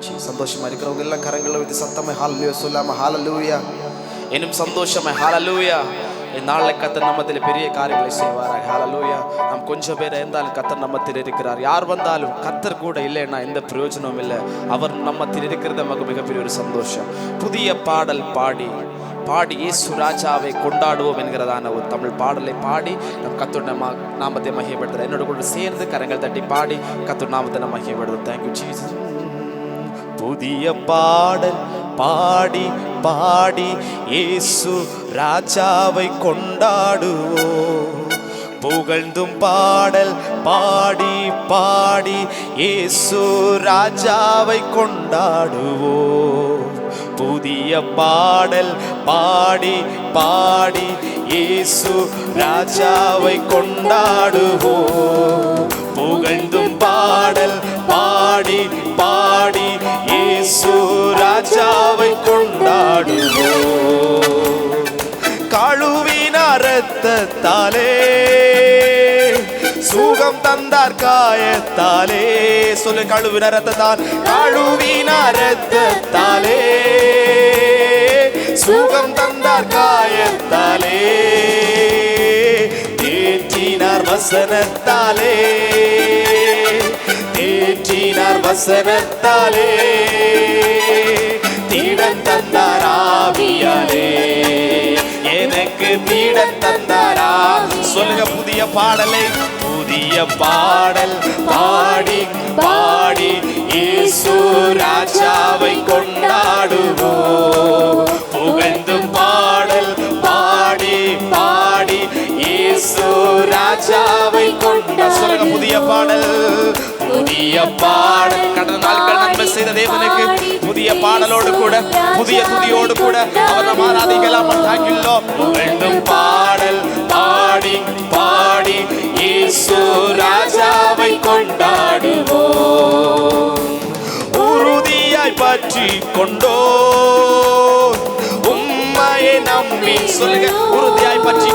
சந்தோஷமா இருக்கிறவங்க எல்லாம் கரங்களை வைத்து சத்தமா ஹல்லேலூயா சொல்லாம ஹல்லேலூயா. இன்னும் சந்தோஷமா ஹல்லேலூயா. இந்நாளில் கர்த்தர் நம்மத்தில் பெரிய காரியங்களை செய்வாராக. ஹல்லேலூயா. நாம் கொஞ்சம் பேர் இருந்தாலும் கர்த்தர் நம்மத்தில் இருக்கிறார். யார் வந்தாலும் கர்த்தர் கூட இல்லைன்னா எந்த பிரயோஜனமும் இல்லை. அவர் நம்மத்தில் இருக்கிறது நமக்கு மிகப்பெரிய ஒரு சந்தோஷம். புதிய பாடல் பாடி இயேசு ராஜாவை கொண்டாடுவோம் என்கிறதான ஒரு தமிழ் பாடலை பாடி நம் கர்த்தருடைய நாமத்தை மகிமைப்படுத்துகிறோம். என்னோட கூட சேர்ந்து கரங்கள் தட்டி பாடி கர்த்தர் நாமத்தை நம்ம மகிமைப்படுத்துகிறோம். Thank you Jesus. புதிய பாடல் பாடி இயேசு ராஜாவை கொண்டாடுவோம். புகழ்ந்தும் பாடல் பாடி இயேசு ராஜாவை கொண்டாடுவோம். புதிய பாடல் பாடி இயேசு ராஜாவை கொண்டாடுவோம். புகழ்ந்தும் பாடல் பாடி இயேசு ராஜாவை கொண்டாடுவோம். கழுவின இரத்தத்தாலே சுகம் தந்தார் காயத்தாலே. சொல்லு, கழுவின இரத்தத்தாலே சுகம் தந்தார் காயத்தாலே. தேற்றினார் வசனத்தாலே தீடன் தந்தார் ஆவியாலே. எனக்கு தீடன் தந்தாரா. சொல்லுங்க, புதிய பாடல் பாடி இயேசு ராஜாவை கொண்டாடுவோம். புகழ்ந்தும் பாடல் பாடி இயேசு ராஜாவை கொண்டாடுவோம். சொல்லுங்க, புதிய பாடல் கடந்த நாட்கள் நன்மை செய்த தேவனுக்கு புதிய பாடலோடு கூட புதிய துதியோடு கூட அவர் நாம் ஆராதிக்கலாம். புகழ்ந்தும் பாடல் பாடி இயேசு ராஜாவை கொண்டாடுவோம். உறுதியாய் பற்றி கொண்டோ உம்மையை நம்பி. சொல்லுங்க, உறுதியாய் பற்றி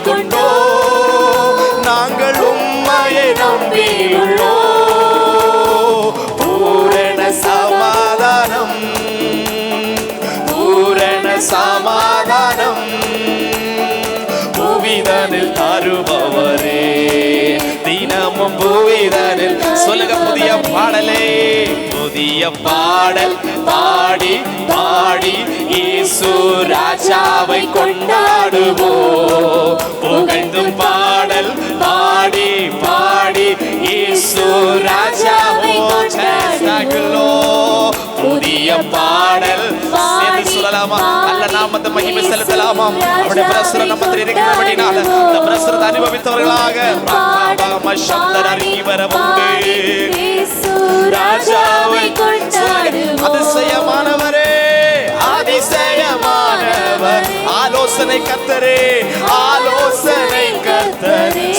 கொண்டோ நாங்கள் உம்மையை நம்பியுள்ளோம். பூரண சமாதானம் புவிதனில் தருபவரே. தினமும் புவிதனில். சொல்லுங்க, புதிய பாடல் பாடி இயேசு ராஜாவை கொண்டாடுவோம். புகழ்ந்தும் பாடல் பாடி இயேசு ராஜாவை கொண்டாடுவோம். புதிய பாடல் சொல்லலாமா? நல்ல நாமத்தை மகிமை செலுத்தலாமா? அவருடைய பிரசன்னம் நம்மத்தில் இருக்கிறபடினால அந்த பிரசன்னத்தை அனுபவித்தவர்களாக ராஜாவை அதிசயமானவர் ஆலோசனை கர்த்தரே.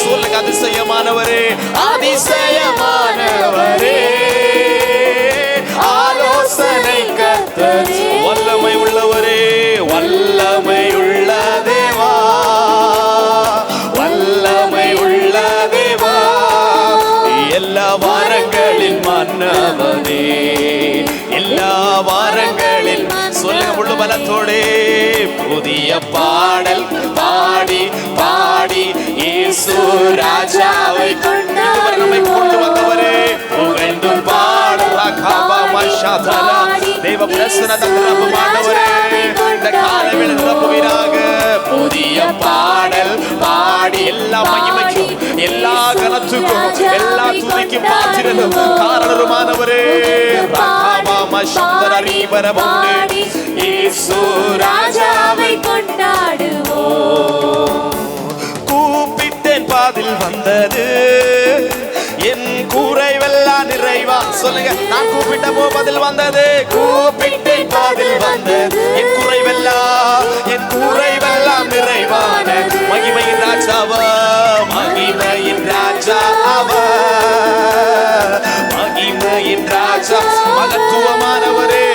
சொல்லுங்க, அதிசயமானவரே ஆலோசனை கர்த்தர். வல்லமை உள்ள தேவா எல்லா வாரங்களின் மன்னவனே. சொல்லுங்க, முழு பலத்தோடே புதிய பாடல் பாடி இயேசு ராஜாவை கொண்டு வந்தவரே. புகழ்ந்தும் பாடல் தேவ பிரசன்னத்தை நிரப்புமானவரே. இந்த காலவேளை நிரப்புவீராக. புதிய பாடல் பாடி எல்லா மகிமைக்கும் எல்லா கனத்துக்கும் எல்லா துதிக்கும் பாத்திரனும் காரணருமானவரே. இயேசு ராஜாவை கொண்டாடுவோம். கூப்பிட்டேன், பதில் வந்தது, என் குறைவெல்லாம் நிறைவா. சொல்லுங்க, நான் கூப்பிட்ட பதில் வந்தது. கூப்பிட்டேன், பதில் வந்தது, என் குறைவெல்லாம் நிறைவான மகிமையின் ராஜாவா. மகத்துவமானவரே,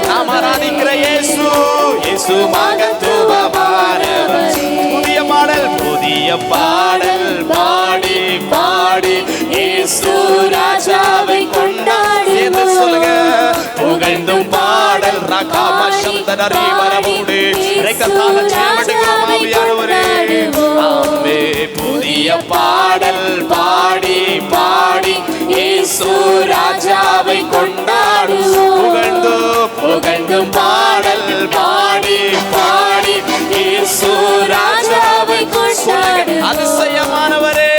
நாம் ஆராதிக்கிற இயேசு மகத்துவமானவர். புதிய பாடல் பாடி இயேசு ராஜாவை கொண்டாடுவோம். சொல்லுங்க, புகழ்ந்தும் பாடல் ரகாமா சந்தனரி வரவோடு ரெக்கத்தால ஜெயமெடுக்கிறோம் ஆவியானவரே. ஆமே, புதிய பாடல் பாடி பாடி இயேசு ராஜாவை கொண்டாடுவோம். புகழ்ந்தும் பாடல் பாடி பாடி இயேசு ராஜாவை கொண்டாடுவோம். அதிசயமானவரே,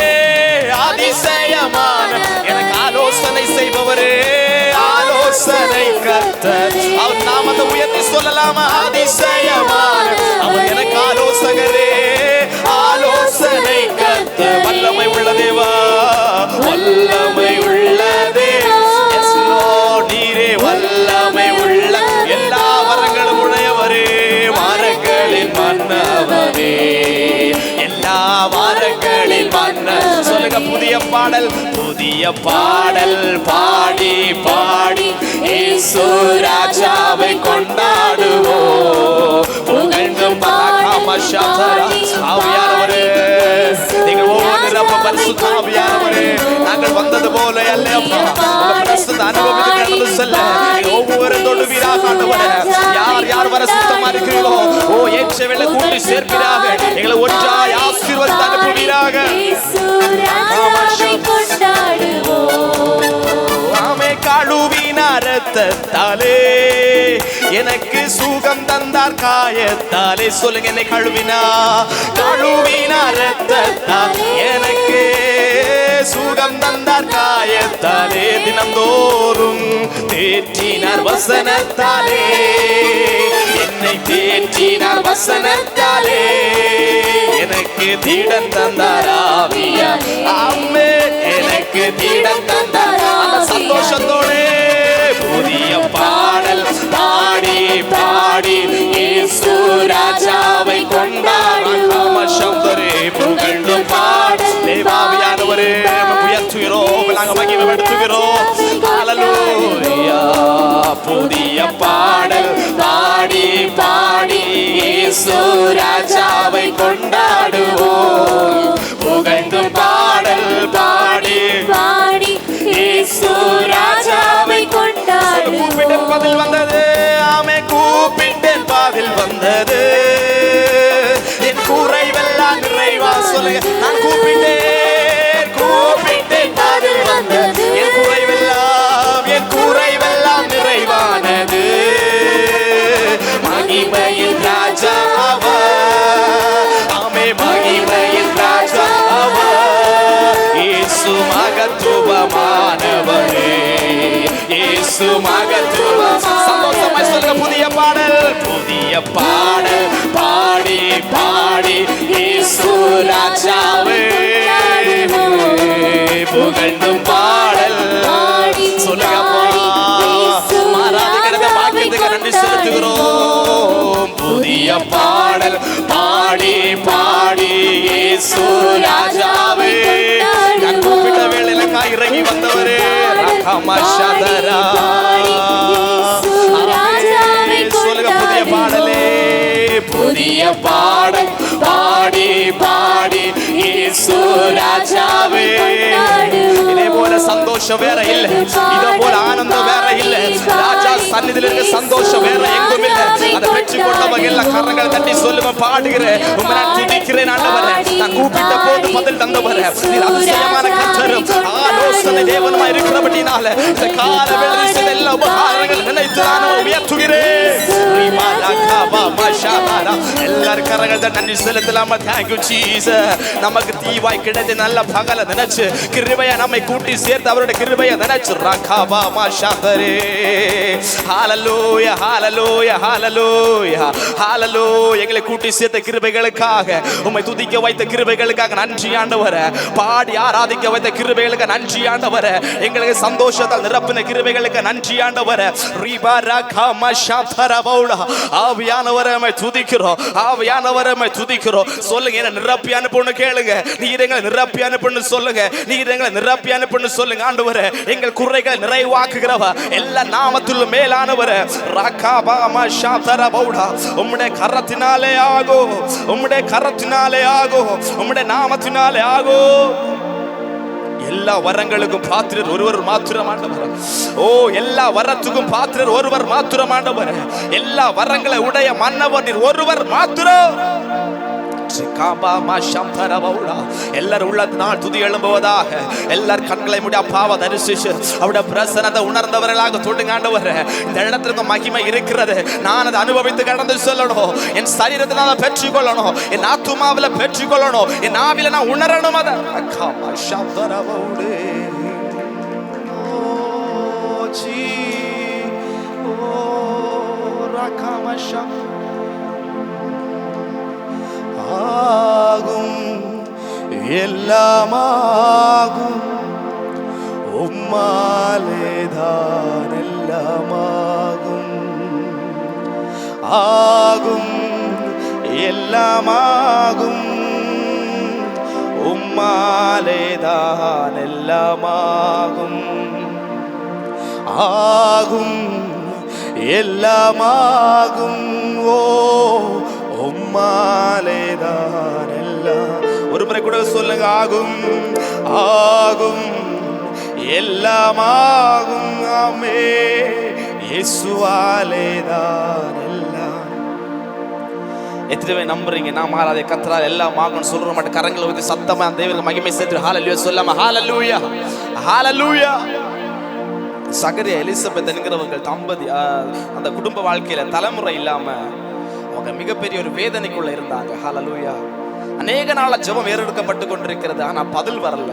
அதிசயமான எனக்கு ஆலோசனை செய்பவரே, ஆலோசனை கர்த்தர். அவர் நாமத்தை உயர்த்தி சொல்லலாமா? அதிசயமான அவர் எனக்கு ஆலோசகரே, ஆலோசனை கர்த்தர். வல்லமை உள்ள தேவா, வல்லமை உள்ள தேவா, நீரே வல்லமை உள்ள எல்லா வரங்களும் உடையவரே, வரங்களின் மன்னவரே, எல்லா வரங்களின் மன்ன. சொல்லுங்க, புதிய பாடல் பாடி பாடி இயேசு ராஜாவை கொண்டாடுவோம். புகழ்ந்தும் ஆவியானவரே, நீங்கள் ஒவ்வொரு பரிசுத்த ஆவியானவரே, நாங்கள் வந்தது போல அல்லப்பா, உங்க பிரசுத்த அனுபவத்தை கடந்து செல்ல ஒவ்வொரு தொடுவீராக ஆண்டவரே. யார் யார் வர சுத்தமா இருக்கிறீர்களோ, ஓ ஏற்ற வேளை கூட்டி சேர்ப்பீராக, எங்களை ஒன்றாய் ஆசீர்வதித்து அனுப்புவீராக. ஆமே, கழுவினார் இரத்தத்தாலே எனக்கு சுகம் தந்தார் காயத்தாலே. சொல்லுங்க, என்னை கழுவினார் இரத்தத்தால் எனக்கு சுகம் தந்தார் காயத்தாலே. தினந்தோறும் தேற்றினார் வசனத்தாலே, என்னை தேற்றினார் வசனத்தாலே. எனக்கு தீடன் தந்தார் ஆவியா, ஆமே, எனக்கு தீடன் தந்தார். அந்த சந்தோஷத்தோடு புதிய பாடல் பாடி பாடி இயேசு ராஜாவை கொண்டாடுவோம். சந்தரே புகழ்ந்தும் பாடல் தேவாவியானவரே உயர்த்துகிறோம், நாங்கள் மகிமைப்படுத்துகிறோம். ஹல்லேலூயா. புதிய பாடல் பாடி பாடி இயேசு ராஜாவை கொண்டாடுவோம். புகழ்ந்தும் பாடல் பாடி பாடி இயேசு ராஜாவை கொண்டாடுவோம். கூப்பிட்டேன் பதில் வந்தது, ஆமே, கூப்பிட்டேன் பதில் வந்தது, என் குறைவெல்லாம் நிறைவா. சொல்லுங்க, நான் கூப்பிட்டேன் பதில் வந்தது, என் குறைவெல்லாம் நிறைவானது. மகிமையின் ராஜா அவர், ஆமே, மகிமையின் ராஜா அவர். இயேசு மகத்துவமானவரே, இயேசு மகத்துவம். சந்தோஷமாய் சொல்லுங்க, புதிய பாடல் பாடி பாடி இயேசு ராஜாவே புகழ்ந்தும் பாடல். சொல்லுங்க, மாறாத கிடந்த பாக்கியத்துக்கு நன்றி செலுத்துகிறோம். புதிய பாடல் பாடி பாடி இயேசு ராஜாவே. நான் கூப்பிட்ட வேளையில இறங்கி வந்தவரே, ரகமஷதரா. சொல்லுங்க, புதிய பாடலே, புதிய பாடல் பாடி பாடி இயேசு ராஜாவே. இதே போல சந்தோஷம் வேற இல்லை, இதே போல ஆனந்தம் வேற இல்லை. ராஜா சந்நிதியில் இருக்க சந்தோஷம் வேற எங்கும் இல்லை. அதை பெற்று கொண்டவங்க எல்லாம் கரங்களை தட்டி சொல்லுங்க, பாடுகிறேன், உம்மை நான் துதிக்கிறேன் ஆண்டவரே. நான் கூப்பிட்ட போது பதில் தந்தவரே, நீர் அதிசயமான கர்த்தரும் ஆலோசனை தேவனுமாய் இருக்கிறபடினால இந்த கால வேளையில் எல்லா உபகாரங்கள் நினைத்து நான் உயர்த்துகிறேன். எல்லாரும் கரங்கள் நன்றி செலுத்தலாமா? Thank you Jesus. நமக்கு தீவாய் கிடைத்த நல்ல பகல நினைச்சு கிருபையை நம்மை கூட்டி சேர்த்து அவருடைய கிருபையை நினைச்சு ரகாபா மாஷாதரே. ஹalleluya hallelujah hallelujah hallelujah. எங்களை கூட்டி சேர்த்த கிருபைகளுக்காக, உம்மை துதிக்க வைத்த கிருபைகளுக்காக நன்றி ஆண்டவரே. பாடி ஆராதிக்க வைத்த கிருபைகளுக்கு நன்றி ஆண்டவரே. எங்களுக்கு சந்தோஷத்தால் நிரப்பின கிருபைகளுக்கு நன்றி ஆண்டவரே. ஆவியானவரை துதிக்கிறோம், ஆவியானவரை துதிக்கிறோம். சொல்லுங்க, என்ன நிரப்பி அனுப்புன்னு கேளுங்க. நீர் எங்களை நிரப்பி அனுப்புன்னு சொல்லுங்க, நீர் எங்களை நிரப்பி அனுப்புன்னு சொல்லுங்க ஆண்டவரே. எங்கள் குறைகளை நிறைவாக்குகிறவ எல்லா நாமத்திலும் மேலானவரே. உம்முடைய கரத்தினாலே ஆகும், உம்முடைய கரத்தினாலே ஆகும், உம்முடைய நாமத்தினாலே ஆகும். எல்லா வரங்களுக்கும் பாத்திரர் ஒருவர் மாத்திரம் ஆண்டவர். ஓ, எல்லா வரத்துக்கும் பாத்திரர் ஒருவர் மாத்திரம் ஆண்டவர். எல்லா வரங்களை உடைய மன்னவர் நீர் ஒருவர் மாத்திரம். எல்லாரும் உள்ளத்தினால் துதி எழும்புவதாக. எல்லாரும் கண்களை மூடி அப்பாவை தரிசிச்சு அவருடைய பிரசன்னத்தை உணர்ந்தவர்களாக தொடுங்க ஆண்டவரே. இந்த இடத்துல மகிமை இருக்கிறது, நான் அதை அனுபவித்து கடந்து சொல்லணும். என் சரீரத்தில் அதை பெற்றுக்கொள்ளணும், என் ஆத்துமாவில் பெற்றுக்கொள்ளணும், என் ஆவில நான் உணரணும். அதை ஆகும் எல்லாமாகும் உம்மாலேதான் எல்லாமாகும். ஆகும் எல்லாமாகும் உம்மாலேதான் எல்லாமாகும். ஆகும் எல்லாமாகும் ஓ உம்மாலேதான் எல்லாம். ஒரு முறை கூட சொல்லுங்க, ஆகும் ஆகும் எல்லாமாகும். ஆமே இயேசுவாலேதான் எல்லாம். எத்தனை பேர் நம்புறீங்க நான் மாறாதே கர்த்தரால் எல்லாம் ஆகும்னு சொல்ற மாட்டேன். கரங்களை ஊதி சத்தமா அந்த தேவனுக்கு மகிமை சேர்த்து ஹalleluya சொல்லாம ஹalleluya ஹalleluya. சகரியா எலிசபெத் என்கிறவர்கள் தம்பதி அந்த குடும்ப வாழ்க்கையில தலைமுறை இல்லாம அவங்க மிகப்பெரிய ஒரு வேதனைக்குள்ள இருந்தாங்க. ஹalleluya. அநேக நாள ஜெபம் ஏறெடுக்கப்பட்டு கொண்டிருக்கிறது, ஆனா பதில் வரல.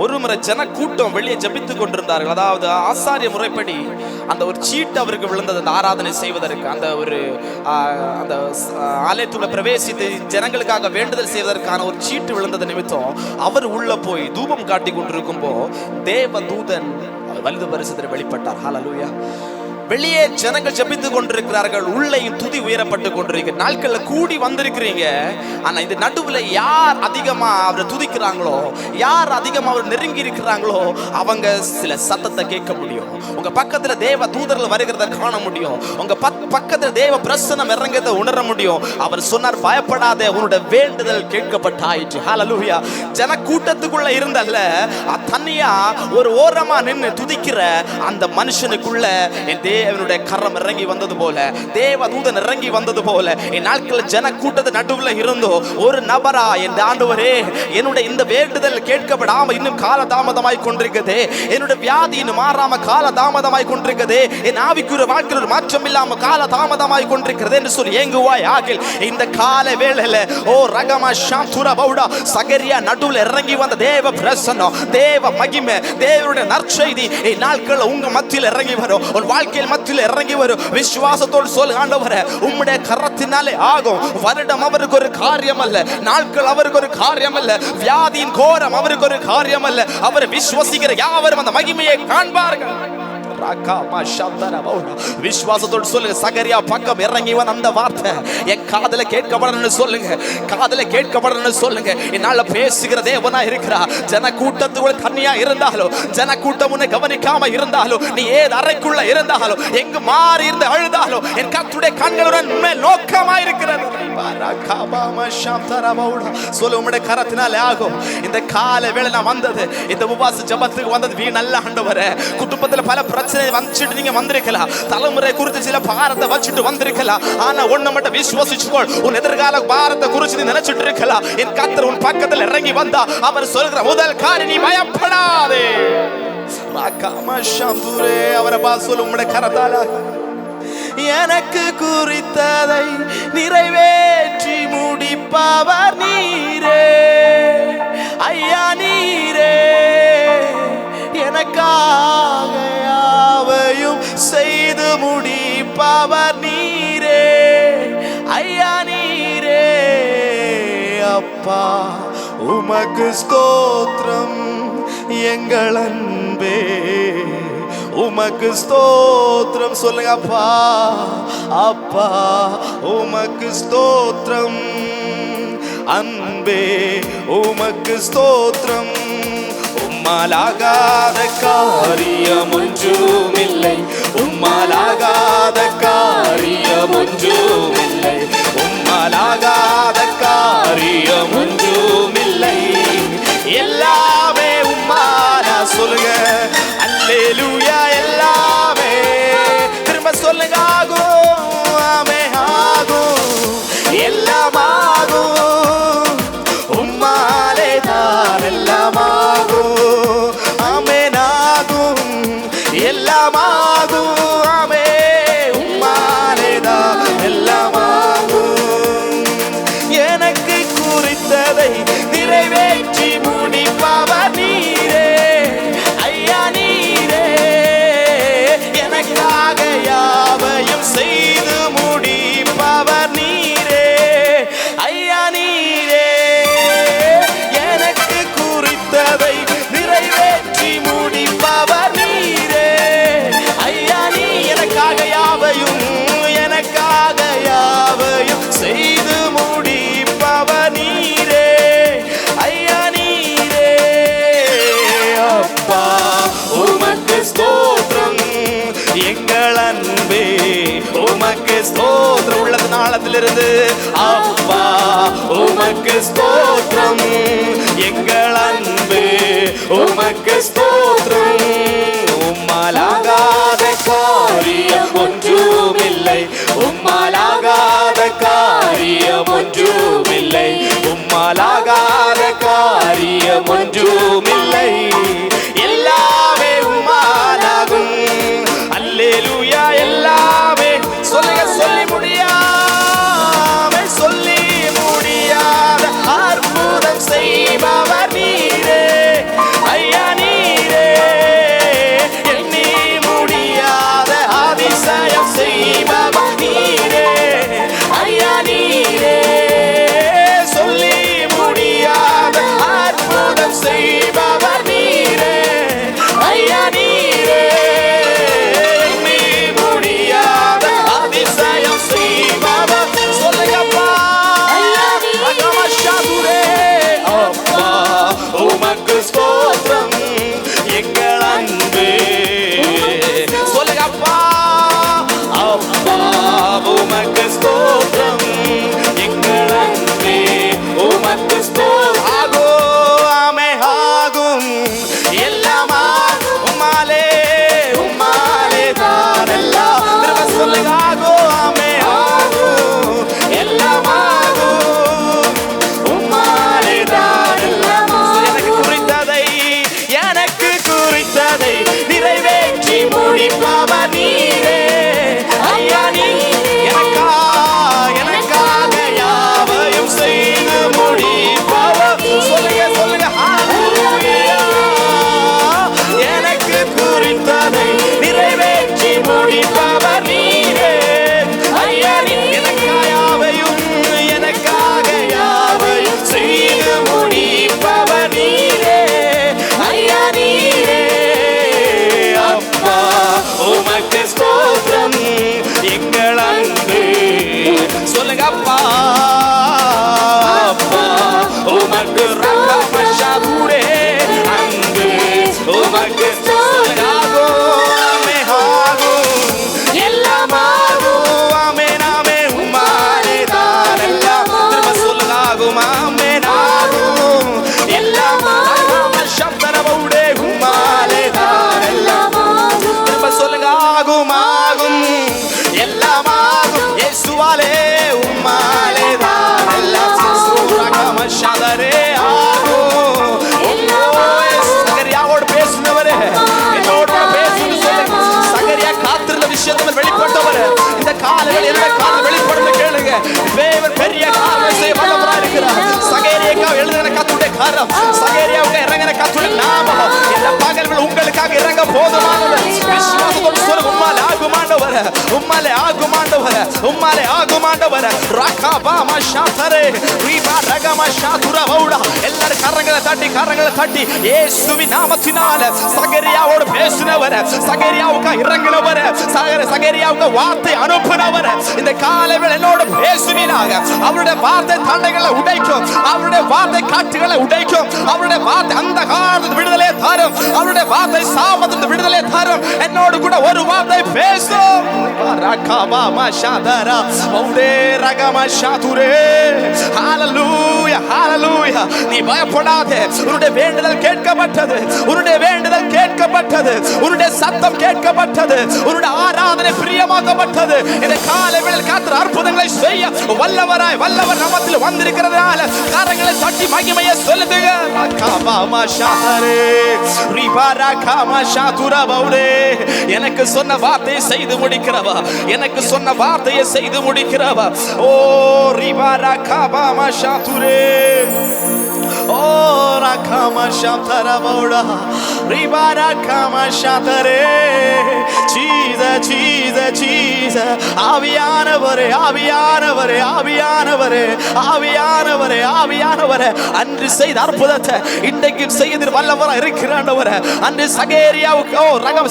ஒரு முறை ஜன கூட்டம் வெளியே ஜெபித்துக் கொண்டிருந்தார்கள். அதாவது ஆசாரிய முறைப்படி அந்த ஒரு சீட்டு அவருக்கு விழுந்தது. அந்த ஆராதனை செய்வதற்கு அந்த ஒரு அந்த ஆலயத்துக்குள்ள பிரவேசித்து ஜனங்களுக்காக வேண்டுதல் செய்வதற்கான ஒரு சீட்டு விழுந்தது நிமித்தம் அவர் உள்ள போய் தூபம் காட்டி கொண்டிருக்கும் போ தேவ தூதன் வலது பரிசுத்தர் வெளிப்பட்டார். ஹalleluya. வெளியே ஜனங்கள் ஜெபித்துக் கொண்டிருக்கிறார்கள், உள்ளேயும் துதி உயரப்பட்டு கொண்டிருக்கிற நாட்கள்ல கூடி வந்திருக்கிறீங்க. ஆனா இந்த நடுவுல யார் அதிகமா அவரை துதிக்கிறாங்களோ, யார் அதிகமா அவர் நெருங்கி இருக்கிறாங்களோ அவங்க சில சத்தத்தை கேட்க முடியும். உங்க பக்கத்துல தேவ தூதர்கள் வருகிறத காண முடியும். உங்க பக்கத்துல தேவ பிரசன்னம் இறங்குறத உணர முடியும். அவர் சொன்னார், பயப்படாதே, உன்னோட வேண்டுதல் கேட்கப்பட்டாயிற்று. ஹalleluya. ஜன கூட்டத்துக்குள்ள இருந்தல்ல தனியா ஒரு ஓரமா நின்று துதிக்கிற அந்த மனுஷனுக்குள்ள என் தேவனுடைய கரம் இறங்கி வந்தது போல, தேவ தூதன் இறங்கி வந்தது போல என் நாட்கள் ஜன கூட்டத்து நடுவுல இருந்தோ ஒரு நபரா என் ஆண்டவரே என்னுடைய இந்த வேண்டுதல் கேட்கப்படாம இன்னும் கால தாமதமாய் கொண்டிருக்குது, என்னுடைய வியாதி இன்னும் மாறாம கால தாமதமாய் கொண்டிருக்குது, என் ஆவிக்குரிய வாழ்க்கையில் ஒரு மாற்றம் இல்லாம கால தாமதமாய் கொண்டிருக்கிறது என்று சொல்லி ஏங்குவாய் ஆகில் இந்த கால வேளையில ஓ ரகமா ஷாந்துரா பௌடா சகரியா நடுவுல இறங்கி வந்த தேவ பிரசன்னம், தேவ மகிமை, தேவனுடைய நற்செய்தி என் நாட்கள் உங்க மத்தியில் இறங்கி வரும், ஒரு வாழ்க்கையில் மத்தியில் இறங்கி வரும். விசுவாசத்தோடு சொல்லு, ஆண்டவரே உம்முடைய கரத்தினாலே ஆகும். வருடம் அவருக்கு ஒரு காரியம் அல்ல, நாட்கள் அவருக்கு ஒரு காரியம் அல்ல, வியாதியின் கோரம் அவருக்கு ஒரு காரியம் அல்ல. அவர் விசுவாசிக்கிற யாவரும் அந்த மகிமையை காண்பார்கள். விசுவாசத்தோடு சொல்லுங்க, சகரியா பக்கம் இறங்கி வந்த அந்த வார்த்தை என் காதல கேட்கப்படணும்னு சொல்லுங்க, காதல கேட்கப்படணும்னு சொல்லுங்க. என்னால பேசுகிற தேவனா இருக்கிறா. ஜன கூட்டத்துக்குள்ள தனியா இருந்தாலும், ஜன கூட்டம் உன்னை கவனிக்காம இருந்தாலும், நீ ஏது அறைக்குள்ள இருந்தாலும், எங்கு மாறி இருந்து அழுதாலும் என் கர்த்தருடைய கண்களுடன் மேல் நோக்கமா இருக்கிறது. சொல்லு, உம்முடைய கரத்தினாலே ஆகும். இந்த கால வேளை நான் வந்தது, இந்த உபவாச ஜெபத்துக்கு வந்தது வீணல்ல ஆண்டவரே. குடும்பத்துல பல பிரச்சனை வந்துட்டு நீங்க வந்திருக்கலாம், தலைமுறை குறித்து சில பாரத்தை வச்சுட்டு வந்திருக்கலாம். ஆனா ஒண்ணு மட்டும் விசுவாசிச்சுக்கோ, உன் எதிர்கால பாரத்தை குறித்து நீ நினைச்சிட்டு இருக்கலாம். என் கர்த்தர் உன் பக்கத்தில் இறங்கி வந்தா அவர் சொல்கிற முதல் காரியம், நீ பயப்படாதே. அவரை சொல்லு, உம்முடைய கரத்தால எனக்கு குறித்ததை நிறைவேற்றி முடிப்பவர் நீரே ஐயா, நீரே எனக்காக யாவையும் செய்து முடிப்பவர் நீரே ஐயா, நீரே அப்பா. உமக்கு ஸ்தோத்திரம் எங்கள் அன்பே, உமக்கு ஸ்தோத்திரம். சொல்லுங்க, அப்பா அப்பா உமக்கு ஸ்தோத்திரம், அன்பே உமக்கு ஸ்தோத்திரம். உம்மாலாகாத காரியம் ஒன்றுமில்லை, உம்மாலாகாத காரியம் ஒன்றுமில்லை, உம்மாலாகாத காரியம் ஒன்றுமில்லை. எல்லாமே உம்மா ஸ்தோத்திரம். உள்ளது நாளத்திலிருந்து அப்பா உமக்கு ஸ்தோத்திரம். எங்கள் அன்பு உமக்கு ஸ்தோத்திரம். உம்மாலாகாத காரியம் ஒன்றுமில்லை. உம்மாலாகாத காரியம் ஒன்றுமில்லை. உம்மாலாகாத காரியம் ஒன்றுமில்லை. எல்லாமே உம்மாலாகும். அல்லேலூயா. எல்லாமே சொல்லுங்க. சொல்லி முடியாம சொல்லி முடியாத அற்புதம் செய்பவர் நீரே ஐயா. நீரே எண்ணி முடியாத அதிசயம் செய்பவர் நீரே ஐயா. நீரே சொல்லி முடியாத அற்புதம் செய்பவர் நீரே ஐயா. நீரே எண்ணி முடியாத அதிசயம் செய்பவர். சொல்லுங்கப்பா. அப்பா உமக்கு ஸ்தோத்திரம். எங்கள் அன்பு சொல்லுங்கப்பா. அப்பா உமக்கு ஸ்தோத்திரம். எங்கள் அன்பு உமக்கு ஸ்தோத்திரம். ஆகோ ஆமே ஆகும். எல்லாமா உம்மாலே உம்மாலே தான் எல்லாம். திரும்ப சொல்லுங்க. ஆகோ ஆமே ஆகும். எல்லாமாகும். உம்மாலே தான் எல்லாம். எனக்கு குறித்ததை நிறைவேற்றி முடிப்பவர் நீரே ஐயா. நீ எனக்காக யாவையும் செய்து முடிப்பவர். சொல்லுங்க. சொல்லுங்க. எனக்கு குறித்ததை நிறைவேற்றி முடிப்பவர் நீரே ஐயா. நீ எனக்காக யாவையும் செய்து முடிப்பவர் நீரே ஐயா. நீரே அப்பா உமக்கு ஸ்தோத்திரம். எங்கள் அன்பு சொல்லுங்க. அப்பா அப்பா உமக்கு ரகமஷாதுரே அன்பு உமக்கு சொல்லுங்க. ஆகோ ஆமே ஆகும். எல்லாமாகும். ஆமே நாமே உம்மாலே தான் எல்லாம். திரும்ப சொல்லுங்க. ஆகும். ஆமே ஆகும். எல்லாமாகும். சப்தரவுடே உம்மாலே தான் எல்லாம். திரும்ப சொல்லுங்க. ஆகும் ஆகும். எல்லாமாகும். இயேசுவாலே உம்மாலே தான் எல்லாம். ரகமஷாதரே ஆகும். சகரியாவோடு பேசினவரே என்னோட பேசுன்னு சொல்லுங்க. சகரியா காத்திருந்த விஷயத்தை வெளிப்பட்டவர் இந்த காலங்கள் என்ன காலம் வெளிப்படுத்த கேளுங்க. தேவன் பெரிய காரியம் செய்ய வல்லவராய் இருக்கிறார். சகரியாவுக்கு எழுதின கர்த்தருடைய கரம், சகரியாவுக்கு இறங்கின கர்த்தருடைய நாமம் இந்த பகல்கள் உங்களுக்காக இறங்க போதுமானது. விசுவாசத்தோடு சொல்லுங்க. உம்மாலே ஆகும் ஆண்டவரே. உம்மாலே ஆகும் ஆண்டவரே. உம்மாலே ஆகும் ஆண்டவரே. ரகபா மஷாதரே ரீபா ரகமா ஷாதுரா வௌடா. எல்லாரும் கரங்களை தட்டி இயேசுவின் நாமத்தினால சகரியாவோடு பேசினவர், சகரியாவுக்கு இறங்கினவர், சகரியாவுக்கு வார்த்தை அனுப்பினவர் இந்த காலையில் என்னோடு பேசுவீனாக. அவருடைய வார்த்தை தண்டைகளை உடைக்கும். அவருடைய வார்த்தை காற்றுகளை உடைக்கும். அவருடைய வார்த்தை அந்த காலத்து விடுதலை தரும். அவருடைய வார்த்தை சாபத்தின் விடுதலை தரும். என்னோடு கூட ஒரு வார்த்தை பேசும். ரகபா மஷாதரா வௌடே ரகமா ஷாதுரே. ஹalleluya ஹalleluya. நீ பயப்படாதே. உன்னுடைய வேண்டுதல் கேட்கப்பட்டது. உன்னுடைய வேண்டுதல் கேட்கப்பட்டது. உன்னுடைய சத்தம் கேட்கப்பட்டது. உன்னுடைய ஆராதனை பிரியமாக்கப்பட்டது. இந்த காலையில் கர்த்தர் அற்புதங்களை செய்ய வல்லவர் நாமத்தில் வந்திருக்கிறதால கரங்களை தட்டி மகிமையை சொல்லுங்க. எனக்கு சொன்ன வார்த்தையை செய்து முடிக்கிறவா. எனக்கு சொன்ன வார்த்தையை செய்து முடிக்கிறவா. ஓ ரிபாரா காபா மஷாதுரே. ஓ ரகமா ஷாதரா வௌடா ரிபாரா காமா ஷாதரே. Jesus Jesus Jesus. ஆவியானவரே ஆவியானவரே ஆவியானவரே ஆவியானவரே ஆவியானவரே. அன்று செய்த அற்புதத்தை இன்றைக்கு செய்து வல்லவராய் இருக்கிறாண்டவரே. அன்று சகரியாவுக்கு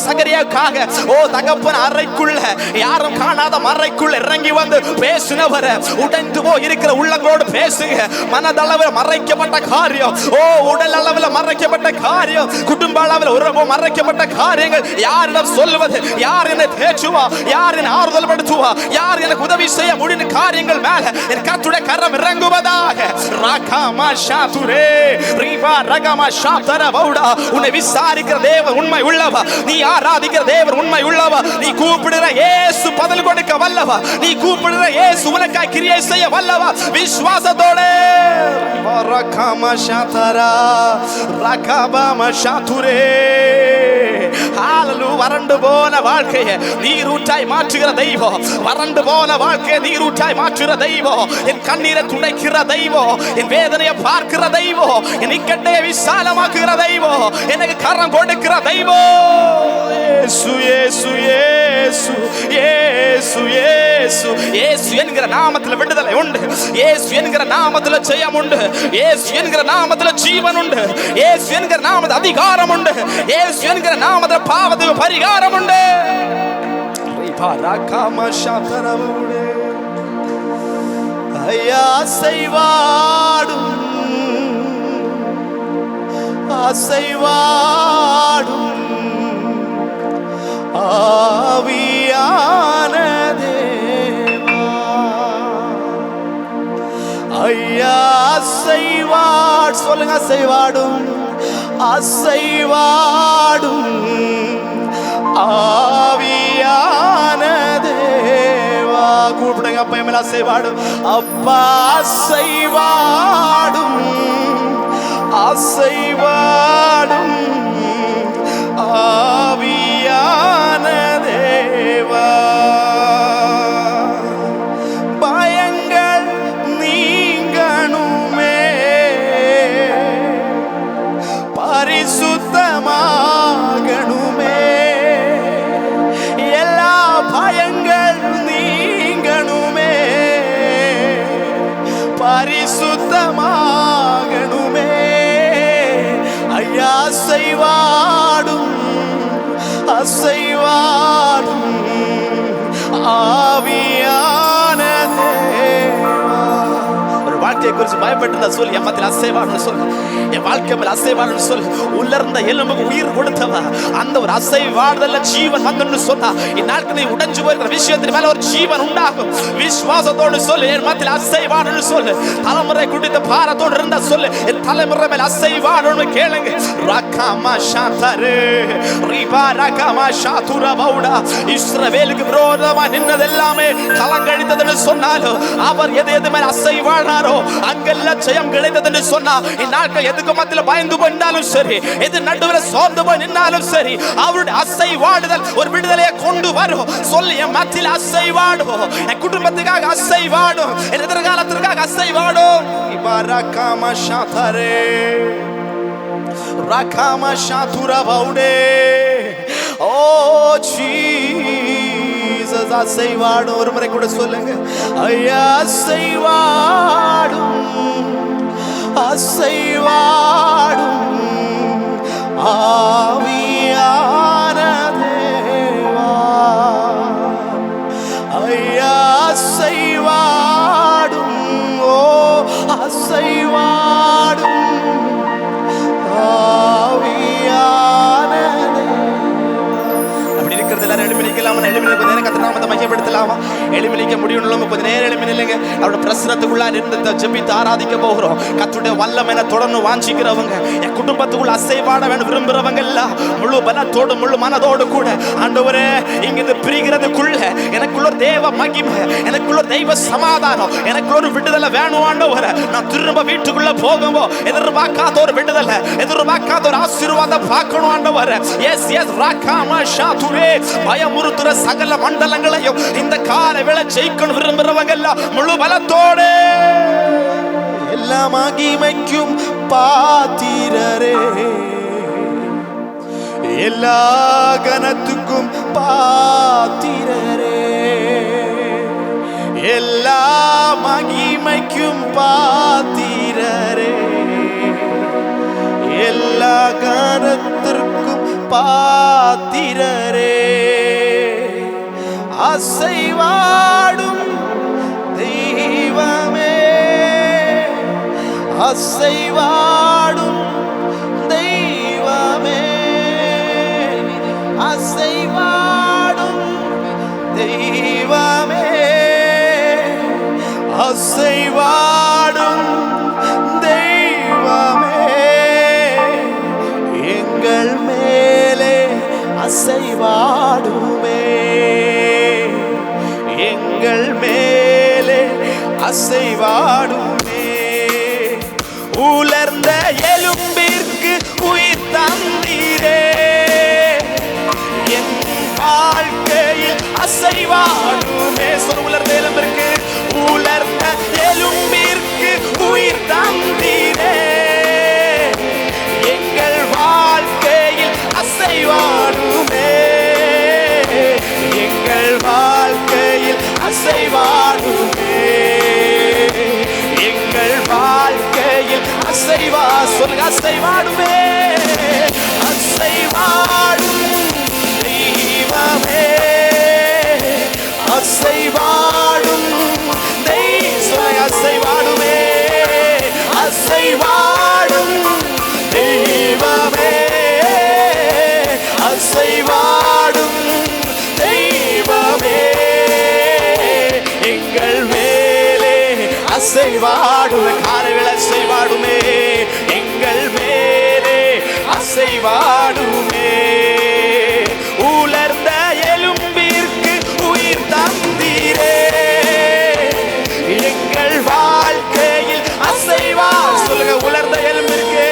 சகரியாவுக்காக தகப்பன் அறைக்குள்ள யாரும் காணாத மறைக்குள்ள இறங்கி வந்து பேசினவரை உடைந்து போய் இருக்கிற உள்ளங்களோடு பேசுங்க. மனதளவில் மறைக்கப்பட்ட காரியம் காரியம், ஓ உடல் அளவில் மறைக்கப்பட்ட காரியம், குடும்ப அளவில் உறவு மறைக்கப்பட்ட காரியங்கள் யாரிடம் சொல்லுவது? யார் என்னை தேற்றுவா? யார் என்னை ஆறுதல் படுத்துவா? யார் எனக்கு உதவி செய்ய முடியும்? காரியங்கள் மேல என் கர்த்தருடைய கரம் இறங்குவதாக. ரகமா ஷாதுரே ரிவா ரகமா ஷாதர பௌடா. உன்னை விசாரிக்கிற தேவன் உண்மை உள்ளவா, நீ ஆராதிக்கிற தேவன் உண்மை உள்ளவா, நீ கூப்பிடுற இயேசு பதில் கொடுக்க வல்லவா, நீ கூப்பிடுற இயேசு உனக்காய் கிரியை செய்ய வல்லவா. விசுவாசத்தோட ரகமா ஷாதரா ரகமா ஷாதுரே. ஹalleluya. வறண்டு போன வாழ்க்கையை நீரூற்றாய் மாற்றுகிற தெய்வம், வறண்டு போன வாழ்க்கையை நீரூற்றாய் மாற்றுகிற தெய்வம், என் கண்ணீரை துடைக்கிற தெய்வம், என் வேதனையை பார்க்கிற தெய்வம், என் இக்கட்டையை விசாலமாக்குகிற தெய்வம், எனக்கு கரம் கொடுக்கிற தெய்வம். இயேசு இயேசு இயேசு இயேசு இயேசு இயேசு என்கிற நாமத்தில் விடுதலை உண்டு, இயேசு என்கிற நாமத்தில் ஜெயம் உண்டு, இயேசு என்கிற நாமத்தில் ஜீவன் உண்டு, இயேசு என்கிற நாமத்தில் அதிகாரம் உண்டு, இயேசு என்கிற நாமத்தில் பாவத்துக்கு பரிகாரம் உண்டு. ஐயா அசைவாடும் அசைவாடும் ஆவியான தேவா. ஐயா அசைவாடு சொல்லுங்க, அசைவாடும் அசைவாடும் ஆவியான தேவா. கூப்பிடுங்க அப்பா, மேல அசைவாடும் அப்பா, அசைவாடும் அசைவாடும் ஆவியான தேவா. பயங்கள் நீங்கணுமே, பரிசுத்தமாகணுமே, எல்லா பயங்கள் நீங்கணுமே, பரிசுத்தமாகணுமே. ஐயா அசைவாடும் அசைவாடும் ஆவியான தேவா. ஒரு வாழ்க்கையை குறித்து பயப்பட்டு சொல்லு, என் மத்தியில் அசைவாடும் சொல்லு, என் வாழ்க்கை மேல் அசைவாடும் சொல்லு. உலர்ந்த எலும்புக்கு உயிர் கொடுத்தவா, அந்த ஒரு அசைவாடுதல்ல ஜீவன் வந்து சொன்னா, இந்நாட்கள் நீ உடைஞ்சு போயிருக்கிற விஷயத்தின் மேல ஒரு ஜீவன் உண்டாகும். விசுவாசத்தோடு சொல்லு, என் மத்தியில் அசைவாடும் சொல்லு. தலைமுறை குடித்த பாரத்தோடு இருந்தா சொல்லு, என் தலைமுறை மேல் அசைவாடும் கேளுங்க. ரகமா ஷாதரே ரிபா ரகமா ஷாதுரா பௌடா. இஸ்ரவேலுக்கு விரோதமா நின்னது எல்லாமே கலங்கடித்ததுன்னு சொன்னாலும், அவர் எது எது மேல் அசைவாடாரோ அங்கெல்லாம் ஜெயம் கிடைத்ததுன்னு சொன்னா, இந்நாட்கள் எதுக்கு மத்தியில் பயந்து போனாலும் சரி, எது நடுவில் சோர்ந்து போய் நின்னாலும் சரி, அவருடைய அசைவாடுதல் ஒரு விடுதலையை கொண்டு வரும். சொல்லி, என் மத்தியில் அசைவாடும், என் குடும்பத்துக்காக அசைவாடும், என் எதிர்காலத்திற்காக அசைவாடும். ரகமா ஷாதரே ரகமா ஷாதுரா பௌடே. ஓ ஜீசஸ் அசைவாடும். ஒரு முறை கூட சொல்லுங்க, ஐயா அசைவாடும் அசைவாடும் ஆவியான தேவா. ஐயா அசைவாடும், ஓ அசைவாடும் ஆவியான தேவா. அப்படி இருக்கிறது எல்லாரும் எழுப்பிக்கலாம், எழுப்பிக்க நேரம் கர்த்தர் நாமத்தை மகிமைப்படுத்தலாமா? எழுப்பிக்க முடியும் கொஞ்சம் நேரம் எழுப்பினில்லைங்க. அவரோட பிரசனத்துக்குள்ள இருந்து ஜெபித்து ஆராதிக்க போகிறோம். கர்த்தருடைய வல்லமை தொடர்ந்து வாஞ்சிக்கிறவங்க, என் குடும்பத்துக்குள்ள அசைவாட வேண்டும் விரும்புறவங்க எல்லாம் முழு பலத்தோடு முழு மனதோடு கூட, ஆண்டவரே இங்கிருந்து பிரிகிறதுக்குள்ள எனக்குள்ள தேவ மகிமை, எனக்குள்ள தெய்வ சமாதானம், எனக்குள்ள ஒரு விடுதலை வேணும் ஆண்டவரே. நான் திரும்ப வீட்டுக்குள்ள போகும்போது எதிர்பார்க்காத ஒரு விடுதலை, எதிர்பார்க்காத ஒரு ஆசீர்வாதம் பார்க்கணும் ஆண்டவரே. S S ரகமா ஷாதுரே. பயமுறுத்துற சகல மண்டலங்களையும் இந்த கால வேளை ஜெயிக்கணும் விரும்புறவங்க எல்லாம் முழு பலத்தோடு, எல்லா மகிமைக்கும் பாத்திரரே, எல்லா கனத்துக்கும் பாத்திரரே, எல்லா மகிமைக்கும் பாத்திரரே, எல்லா கனத்திற்கும் பாத்திரரே. அசைவாடும் தெய்வமே, அசைவாடும் தெய்வமே, அசைவாடும் தெய்வமே, அசைவாடும் தெய்வமே, எங்கள் மேலே அசைவாடுமே, எங்கள் மேலே அசைவாடுமே. உலர்ந்த எலும்பிற்கு உயிர் தந்தீரே, என் வாழ்க்கையில் அசைவாடுமே. சொல், உலர்ந்த எலும்பிற்கு, உலர்ந்த எலும்பிற்கு உயிர் தந்தீரே, எங்கள் வாழ்க்கையில் அசைவாடுமே, எங்கள் வாழ்க்கையில் அசைவாடுமே, எங்கள் வாழ்க்கையில் அசைவா. சொல்லுங்க, அசைவாடுமே, அசைவாடும் தெய்வமே, அசைவாடும் சொல்லுங்க, அசைவாடுமே, அசைவாடும் தெய்வமே, அசைவாடும் தெய்வமே, எங்கள் மேலே அசைவாடுமே. காலையில் அசைவாடுமே, எங்கள் மேலே அசைவாடுமே. உலர்ந்த எலும்பிற்கு உயிர் தந்தீரே, எங்கள் வாழ்க்கையில் அசைவா. சொல்லுங்க, உலர்ந்த எலும்பிற்கு,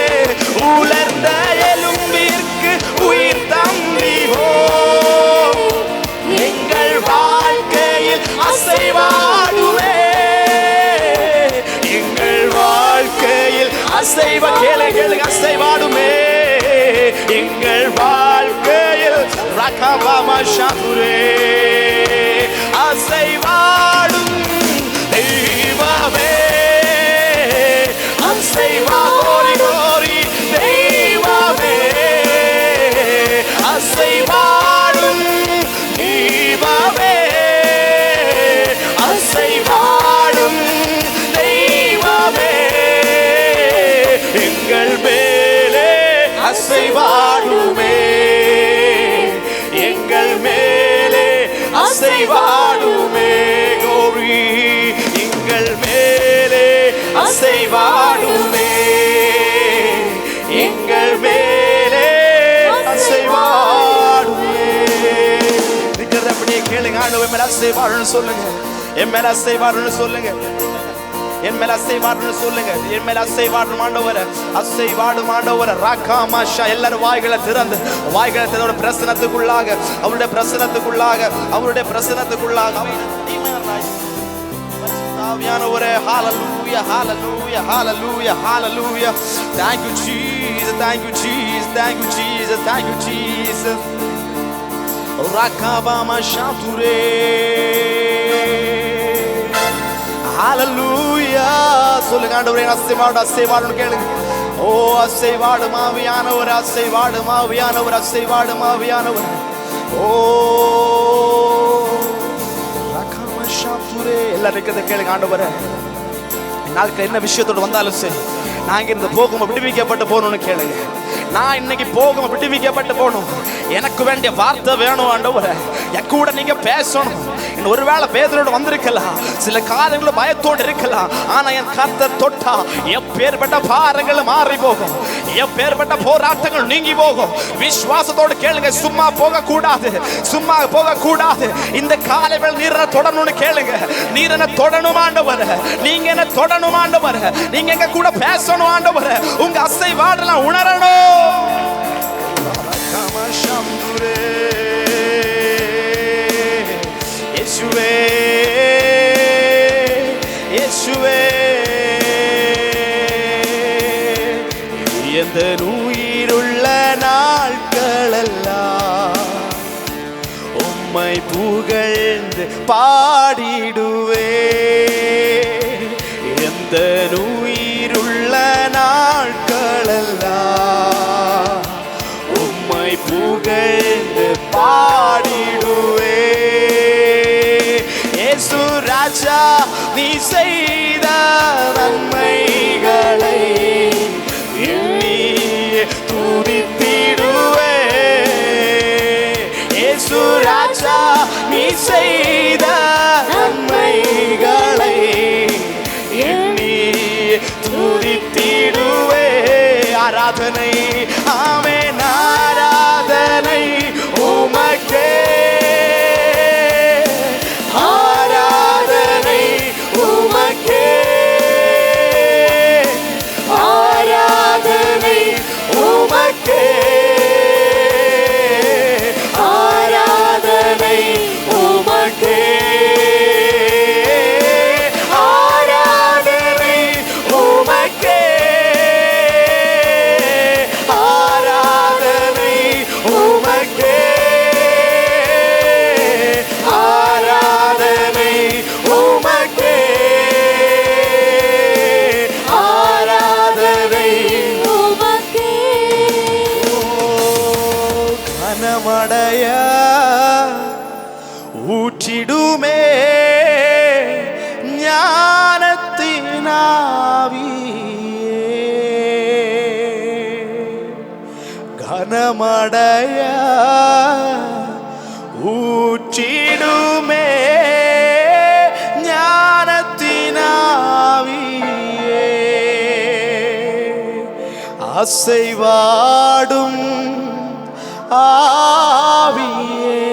உலர்ந்த எலும்பிற்கு உயிர் தந்தீரோ, எங்கள் வாழ்க்கையில் அசைவாடுவே, எங்கள் வாழ்க்கையில் அசைவ. கேளுங்க, அசைவாடுமே, எங்கள் வாழ்க்கையில் ரகவமஷாதுரே, அசைவாடும் தெய்வமே, அசைவா. கோரி கோரி தெய்வமே, அசைவாடும் தெய்வமே, அசைவாடும் தெய்வமே, எங்கள் மேலே அசைவாடுமே, எங்கள் மேலே அசைவாடுமே. கோரி, எங்கள் மேலே அசைவாடுமே, எங்கள் மேலே அசைவாடுமே. இருக்கிறது அப்படியே கேளுங்க. ஆண்டவர் மேல அசைவாடுன்னு சொல்லுங்க, என் மேல அசைவாடுன்னு சொல்லுங்க, என் மேல அசைவாடுன்னு சொல்லுங்க, என் மேல அசைவாடும் ஆண்டவரே, அசைவாடும் ஆண்டவரே. ராகாமாஷா. எல்லாரும் வாய்களை திறந்து, வாய்களை திறந்த பிரசனத்துக்குள்ளாக, அவருடைய பிரசனத்துக்குள்ளாக, அவருடைய பிரசனத்துக்குள்ளாக ஆவியானவரே. ஹalleluya, hallelujah, hallelujah, hallelujah. Thank you Jesus, thank you Jesus, thank you Jesus, thank you Jesus. ராகாமாஷாதுரே. ஹalleluya. சொல்லுங்க, ஆண்டவரே அசைவாடு, அசைவாடுன்னு கேளுங்க. ஓ, அசைவாடும் ஆவியானவர், அசைவாடும் ஆவியானவர், அசைவாடும் ஆவியானவர். ஓ, ரகமஷாதுரே. எல்லாரும் இருக்கிறத கேளுங்க. ஆண்டவரே, நாளைக்கு என்ன விஷயத்தோடு வந்தாலும் சரி, நாங்க இருந்து போகும் விடுவிக்கப்பட்டு போகணும்னு கேளுங்க. நான் இன்னைக்கு போகும் விடுவிக்கப்பட்டு போகணும். எனக்கு வேண்டிய வார்த்தை வேணும் ஆண்டவரே, என் கூட நீங்க பேசணும். ஒருவேளை வேதனோடு வந்திருக்கலாம், சில காரியங்களும் பயத்தோடு இருக்கலாம். ஆனா என் கர்த்தர் தொட்டா எப்பேற்பட்ட பாரங்கள் மாறி போகும், எப்பேற்பட்ட போராட்டங்கள் நீங்கி போகும். விசுவாசத்தோடு கேளுங்க. சும்மா போக கூடாது, சும்மா போக கூடாது. இந்த காலையில் நீர் என்ன தொடணும்னு கேளுங்க. நீர் என்ன தொடணும் ஆண்டவரே, நீங்க என்ன தொடணும் ஆண்டவரே, நீங்க எங்க கூட பேசணும் ஆண்டவரே, உங்க அசைவாடலாம் உணரணும். இயேசுவே, இயேசுவே, எந்த உயிருள்ள நாட்களெல்லாம் உம்மை புகழ்ந்து பாடிடுவே. எந்த உயிருள்ள நாட்களெல்லாம் உம்மை புகழ்ந்து பாடிடுவே. இயேசு ராஜா, நீ செய்த நன்மைகளை உமக்கே ஆராதனை, உமக்கே ஆராதனை, உமக்கே. கனமடைய ஊற்றிடுமே கனமடைய ஊற்றிடுமே ஞானத்தினாவியே, அசைவாடும் ஆவியே,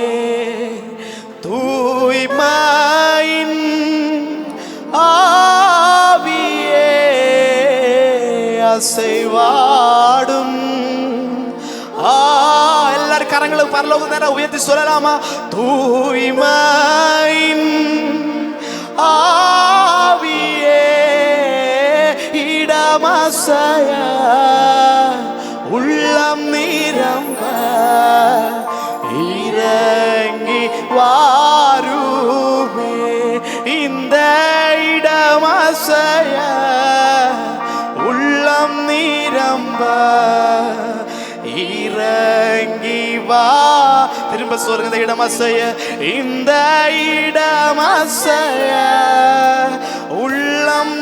தூய்மையின் ஆவியே, அசைவாடும் எல்லாரும் கரங்களும் பரலோக நேரம் உயர்த்தி சொல்லலாமா? தூய்மையின் ஆவியே, இடமசைய உள்ளம் நிரம்ப இறங்கி வாருமே, இந்த இடமசைய உள்ளம் நிரம்ப இறங்கி வா. திரும்ப சொல்லுங்க, இந்த இடமசைய, இந்த இடமசைய உள்ளம்